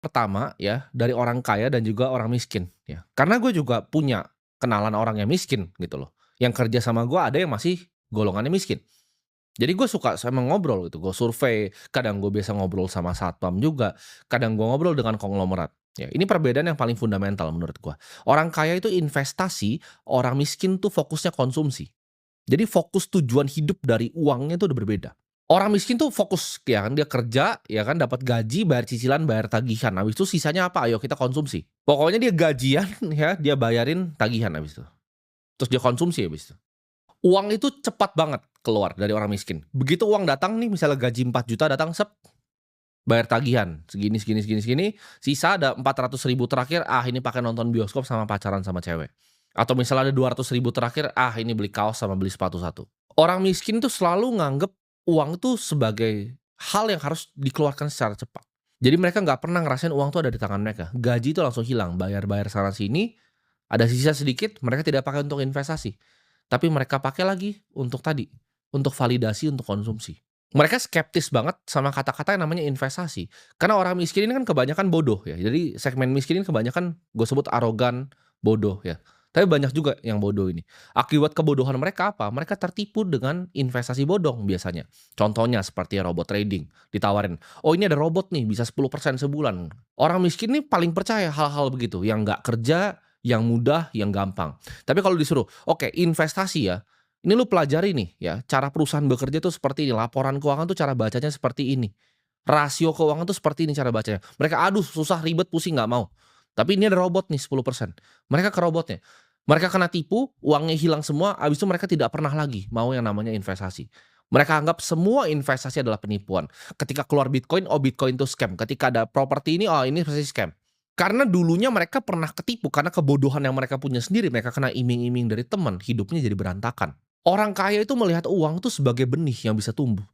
Pertama ya, dari orang kaya dan juga orang miskin ya. Karena gue juga punya kenalan orang yang miskin gitu loh, yang kerja sama gue ada yang masih golongannya miskin. Jadi gue suka sama ngobrol gitu, gue survei, kadang gue biasa ngobrol sama satpam juga, kadang gue ngobrol dengan konglomerat. Ya, ini perbedaan yang paling fundamental menurut gue. Orang kaya itu investasi, orang miskin tuh fokusnya konsumsi. Jadi fokus tujuan hidup dari uangnya itu udah berbeda. Orang miskin tuh fokus ya kan, dia kerja, ya kan, dapat gaji, bayar cicilan, bayar tagihan, habis itu sisanya apa, ayo kita konsumsi. Pokoknya dia gajian ya, dia bayarin tagihan habis itu. Terus dia konsumsi habis itu. Uang itu cepat banget keluar dari orang miskin. Begitu uang datang nih, misalnya gaji 4 juta datang, sep, bayar tagihan, segini segini segini segini, sisa ada 400 ribu terakhir, ah ini pakai nonton bioskop sama pacaran sama cewek. Atau misalnya ada 200 ribu terakhir, ah ini beli kaos sama beli sepatu satu. Orang miskin tuh selalu nganggep uang tuh sebagai hal yang harus dikeluarkan secara cepat. Jadi mereka nggak pernah ngerasain uang tuh ada di tangan mereka. Gaji itu langsung hilang, bayar-bayar sana sini, ada sisa sedikit, mereka tidak pakai untuk investasi. Tapi mereka pakai lagi untuk tadi, untuk validasi, untuk konsumsi. Mereka skeptis banget sama kata-kata yang namanya investasi. Karena orang miskin ini kan kebanyakan bodoh ya. Jadi segmen miskin ini kebanyakan gue sebut arogan, bodoh ya. Tapi banyak juga yang bodoh ini. Akibat kebodohan mereka apa? Mereka tertipu dengan investasi bodong biasanya. Contohnya seperti robot trading, ditawarin, "Oh ini ada robot nih bisa 10% sebulan." Orang miskin nih paling percaya hal-hal begitu, yang nggak kerja, yang mudah, yang gampang. Tapi kalau disuruh, "Oke investasi ya, ini lu pelajari nih ya, cara perusahaan bekerja tuh seperti ini, laporan keuangan tuh cara bacanya seperti ini, rasio keuangan tuh seperti ini cara bacanya." Mereka, "Aduh susah, ribet, pusing, nggak mau." Tapi ini ada robot nih 10%. Mereka ke robotnya. Mereka kena tipu, uangnya hilang semua, habis itu mereka tidak pernah lagi mau yang namanya investasi. Mereka anggap semua investasi adalah penipuan. Ketika keluar Bitcoin, oh Bitcoin itu scam. Ketika ada properti ini, oh ini pasti scam. Karena dulunya mereka pernah ketipu, karena kebodohan yang mereka punya sendiri, mereka kena iming-iming dari teman, hidupnya jadi berantakan. Orang kaya itu melihat uang itu sebagai benih yang bisa tumbuh.